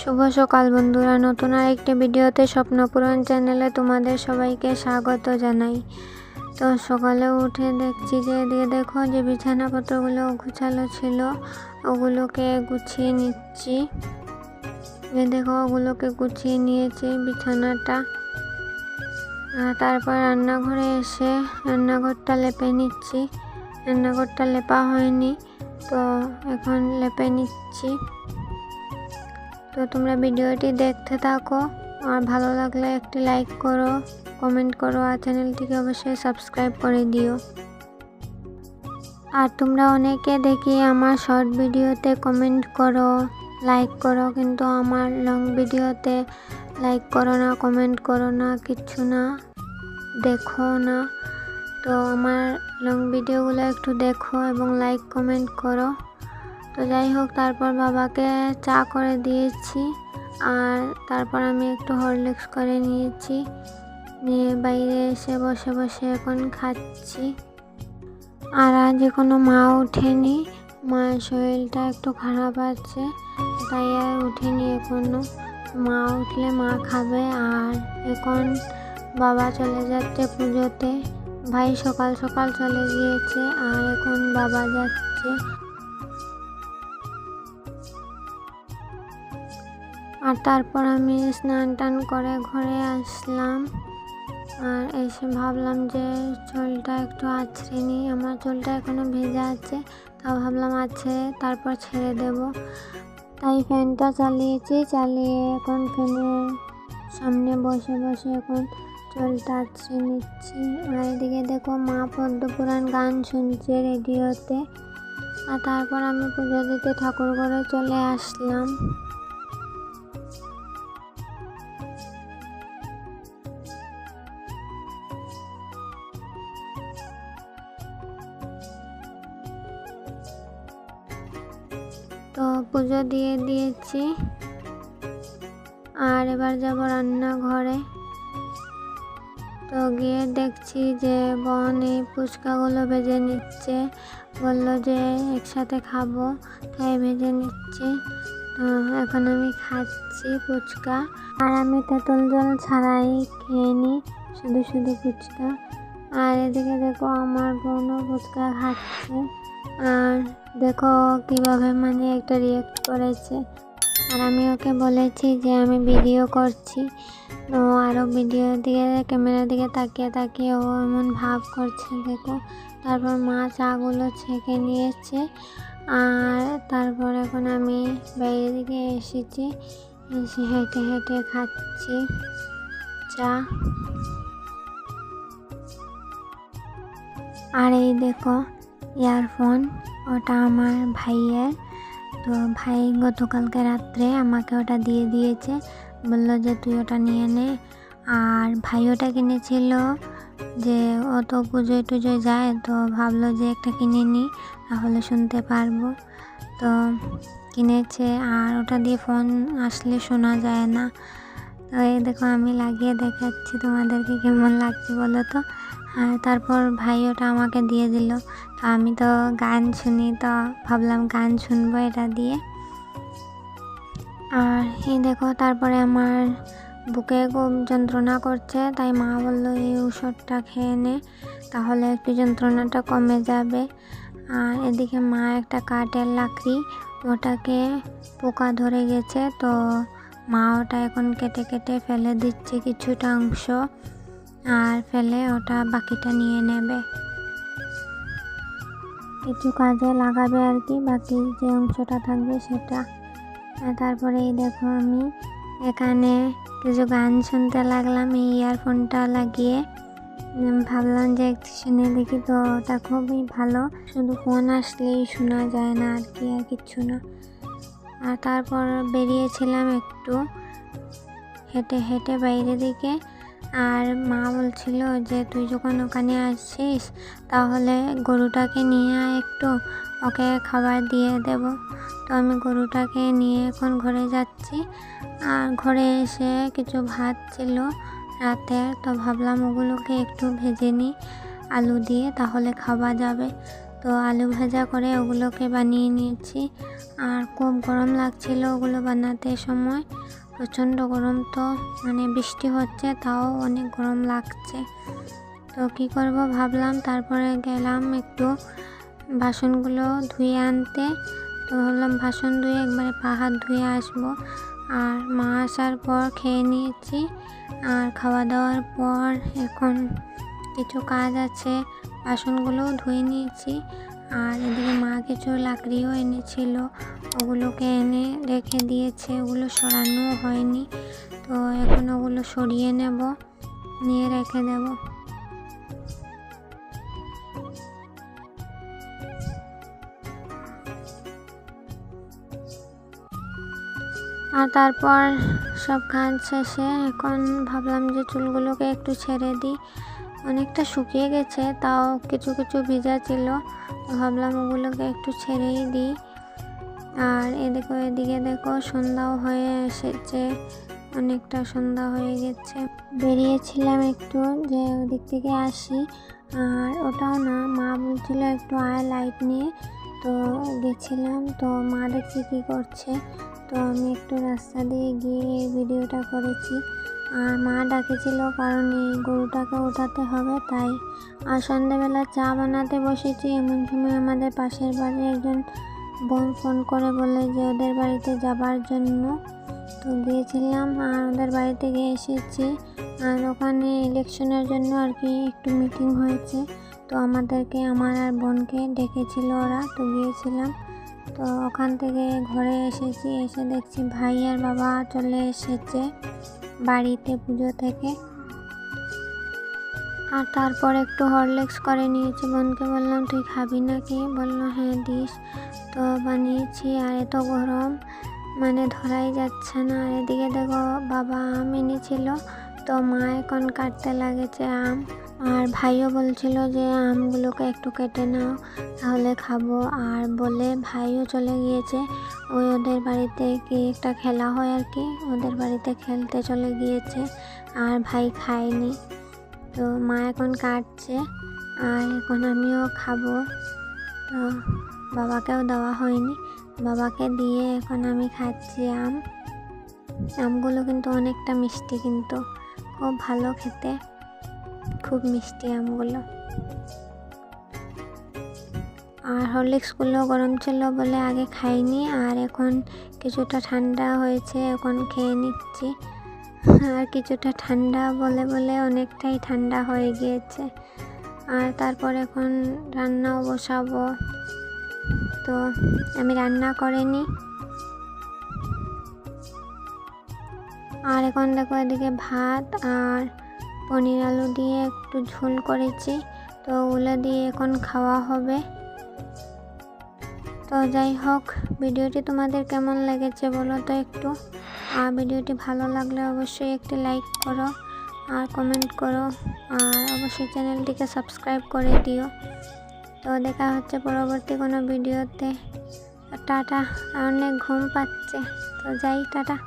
শুভ সকাল বন্ধুরা, নতুন আরেকটি ভিডিওতে স্বপ্নপূরণ চ্যানেলে তোমাদের সবাইকে স্বাগত জানাই। তো সকালে উঠে দেখছি যে এদিকে দেখো যে বিছানাপত্রগুলো গোছালো ছিল, ওগুলোকে গুছিয়ে নিচ্ছি। দেখো ওগুলোকে গুছিয়ে নিয়েছি বিছানাটা। তারপর রান্নাঘরে এসে রান্নাঘরটা লেপে নিচ্ছি। রান্নাঘরটা লেপা হয়নি, তো এখন লেপে নিচ্ছি। তো তোমরা ভিডিওটি দেখতে থাকো, আর ভালো লাগলে একটি লাইক করো, কমেন্ট করো, আর চ্যানেলটিকে অবশ্যই সাবস্ক্রাইব করে দিও। আর তোমরা অনেকে দেখি আমার শর্ট ভিডিওতে কমেন্ট করো, লাইক করো, কিন্তু আমার লং ভিডিওতে লাইক করো না, কমেন্ট করো না, কিচ্ছু না, দেখো না। তো আমার লং ভিডিওগুলো একটু দেখো এবং লাইক কমেন্ট করো। তো যাই হোক, তারপর বাবাকে চা করে দিয়েছি, আর তারপর আমি একটু হরলিক্স করে নিয়েছি, নিয়ে বাইরে এসে বসে বসে এখন খাচ্ছি। আর আজ এখনো মা ওঠেনি, মায়ের শরীরটা একটু খারাপ আছে, তাই আর ওঠেনি এখনো। মা উঠলে মা খাবে। আর এখন বাবা চলে যাচ্ছে পুজোতে, ভাই সকাল সকাল চলে গিয়েছে, আর এখন বাবা যাচ্ছে। আর তারপর আমি স্নান টান করে ঘরে আসলাম, আর এসে ভাবলাম যে চুলটা একটু আঁচড়ে নিই। আমার চুলটা এখনো ভেজা আছে, তাও ভাবলাম আছে, তারপর ছেড়ে দেব। তাই ফ্যানটা চালিয়েছি, চালিয়ে এখন ফ্যানের সামনে বসে বসে এখন চুলটা আঁচড়ে নিচ্ছি। আর এদিকে দেখো মা পদ্মপুরাণ গান শুনছে রেডিওতে। আর তারপর আমি পুজো দিতে ঠাকুর ঘরে চলে আসলাম। তো পুজো দিয়ে দিয়েছি, আর এবার যাব রান্নাঘরে। তো গিয়ে দেখছি যে বোন এই ফুচকাগুলো ভেজে নিচ্ছে, বললো যে একসাথে খাবো, তাই ভেজে নিচ্ছে। তো এখন আমি খাচ্ছি ফুচকা, আর আমি তেঁতুল জল ছাড়াই খেয়ে নিই, শুধু শুধু ফুচকা। আর এদিকে দেখো আমার বোনও ফুচকা খাচ্ছে, আর দেখো কিভাবে একটা রিয়েক্ট করেছে। আর আমি ওকে বলেছি যে আমি ভিডিও করছি, তো আরও ভিডিও দিকে ক্যামেরার দিকে তাকিয়ে তাকিয়ে ও এমন ভাব করছে দেখো। তারপর মা চাগুলো ছেঁকে নিয়েছে, আর তারপর এখন আমি বাইরের দিকে এসেছি, এসে হেঁটে হেঁটে খাচ্ছি চা। আর এই দেখো ইয়ারফোন, ওটা আমার ভাইয়ের। তো ভাই গতকালকে রাত্রে আমাকে ওটা দিয়ে দিয়েছে, বললো যে তুই ওটা নিয়ে নে। আর ভাই ওটা কিনেছিল যে ও তো পুজোয় টুজোয় যায়, তো ভাবলো যে একটা কিনে নিই, তাহলে শুনতে পারবো। তো কিনেছে, আর ওটা দিয়ে ফোন আসলে শোনা যায় না। তো এই দেখো আমি লাগিয়ে দেখাচ্ছি তোমাদেরকে কেমন লাগছে বলো তো। আর তারপর ভাই ওটা আমাকে দিয়ে দিল। তো আমি তো গান শুনি, তো ভাবলাম গান শুনবো এটা দিয়ে। আর এই দেখো তারপরে আমার বুকে খুব যন্ত্রণা করছে, তাই মা বললো এই ওষুধটা খেয়ে নে, তাহলে একটু যন্ত্রণাটা কমে যাবে। আর এদিকে মা একটা কাঠের লাকড়ি, ওটাকে পোকা ধরে গেছে, তো মা ওটা এখন কেটে কেটে ফেলে দিচ্ছে কিছুটা অংশ, আর ফেলে ওটা বাকিটা নিয়ে নেবে, কিছু কাজে লাগাবে আর কি, বাকি যে অংশটা থাকবে সেটা। আর তারপরে এই দেখো আমি এখানে কিছু গান শুনতে লাগলাম এই ইয়ারফোনটা লাগিয়ে। ভাবলাম যে একটু শুনে দেখি, তো ওটা খুবই ভালো, শুধু ফোন আসলেই শোনা যায় না আর কি, আর কিচ্ছু না। আর তারপর বেরিয়েছিলাম একটু হেঁটে হেঁটে বাইরের দিকে। আর মা বলছিল যে তুই যখন ওখানে আসছিস তাহলে গরুটাকে নিয়ে আয়, একটু ওকে খাবার দিয়ে দেব। তো আমি গরুটাকে নিয়ে এখন ঘরে যাচ্ছি। আর ঘরে এসে কিছু ভাত ছিল রাতের, তো ভাবলাম ওগুলোকে একটু ভেজে নিই আলু দিয়ে, তাহলে খাওয়া যাবে। তো আলু ভাজা করে ওগুলোকে বানিয়ে নিয়েছি। আর খুব গরম লাগছিল ওগুলো বানাতে সময়, প্রচণ্ড গরম, তো মানে বৃষ্টি হচ্ছে তাও অনেক গরম লাগছে। তো কী করব ভাবলাম, তারপরে গেলাম একটু বাসনগুলো ধুয়ে আনতে। তো ভাবলাম বাসন ধুয়ে একবারে পা হাত ধুয়ে আসবো। আর মা আসার পর খেয়ে নিয়েছি। আর খাওয়া দাওয়ার পর এখন কিছু কাজ আছে, বাসনগুলোও ধুয়ে নিয়েছি। আর এদিকে মা কিছু লাকড়িও এনেছিল, ওগুলোকে এনে রেখে দিয়েছে, ওগুলো সরানো হয়নি। তো এখন ওগুলো সরিয়ে নেব, নিয়ে রেখে দেব। আর তারপর সব কাজ শেষে এখন ভাবলাম যে চুলগুলোকে একটু ছেড়ে দিই। অনেকটা শুকিয়ে গেছে, তাও কিছু কিছু ভিজা ছিল, তো ভাবলাম ওগুলোকে একটু ছেড়েই দিই। আর এদিকে দেখো সন্ধ্যাও হয়ে এসেছে, অনেকটা সন্ধ্যা হয়ে গেছে। বেরিয়েছিলাম একটু যে ওদিক থেকে আসি, আর ওটাও না, মা বলছিল একটু আয় লাইট নিয়ে, তো গেছিলাম। তো মা দেখছি কী করছে, তো আমি একটু রাস্তা দিয়ে গিয়ে এই ভিডিওটা করেছি। আর মা ডাকেছিল কারণ এই গরুটাকে ওঠাতে হবে তাই। আর সন্ধ্যেবেলা চা বানাতে বসেছি, এমন সময় আমাদের পাশের বাড়ির একজন বোন ফোন করে বলে যে ওদের বাড়িতে যাবার জন্য। তো গিয়েছিলাম, আর ওদের বাড়িতে গিয়ে এসেছি। আর ওখানে ইলেকশনের জন্য আর কি একটু মিটিং হয়েছে, তো আমাদেরকে, আমার আর বোনকে ডেকেছিল ওরা, তো গিয়েছিলাম। তো ওখান থেকে ঘরে এসেছি, এসে দেখছি ভাই আর বাবা চলে এসেছে বাড়িতে পুজো থেকে। আর তারপর একটু হরলিক্স করে নিয়েছি, বোনকে বললাম তুই খাবি নাকি, বললো হ্যাঁ দিস। তো বানিয়েছি। আর এত গরম মানে ধরাই যাচ্ছে না। আর এদিকে দেখো বাবা আম এনেছিল, তো মা এখন কাটতে লাগেছে আম। আর ভাইও বলছিল যে আমগুলোকে একটু কেটে নাও তাহলে খাবো। আর বলে ভাইও চলে গিয়েছে, ওই ওদের বাড়িতে কি একটা খেলা হয় আর কি, ওদের বাড়িতে খেলতে চলে গিয়েছে। আর ভাই খায়নি, তো মা এখন কাটছে, আর এখন আমিও খাবো। তো বাবাকেও দেওয়া হয়নি, বাবাকে দিয়ে এখন আমি খাচ্ছি আম। আমগুলো কিন্তু অনেকটা মিষ্টি, কিন্তু খুব ভালো খেতে, খুব মিষ্টি আমগুলো। আর হরলিক্সগুলো গরম ছিল বলে আগে খাইনি, আর এখন কিছুটা ঠান্ডা হয়েছে, এখন খেয়ে নিচ্ছি। আর কিছুটা ঠান্ডা বলে অনেকটাই ঠান্ডা হয়ে গিয়েছে। আর তারপর এখন রান্নাও বসাবো, তো আমি রান্না করিনি। আর এখন দেখো এদিকে ভাত আর পনির আলু দিয়ে একটু ঝোল করেছি, তো ওগুলো দিয়ে এখন খাওয়া হবে। তো যাই হোক, ভিডিওটি তোমাদের কেমন লেগেছে বলো তো একটু। আর ভিডিওটি ভালো লাগলে অবশ্যই একটি লাইক করো আর কমেন্ট করো, আর অবশ্যই চ্যানেলটিকে সাবস্ক্রাইব করে দিও। তো দেখা হচ্ছে পরবর্তী কোনো ভিডিওতে। টাটা, অনেক ঘুম পাচ্ছে, তো যাই, টাটা।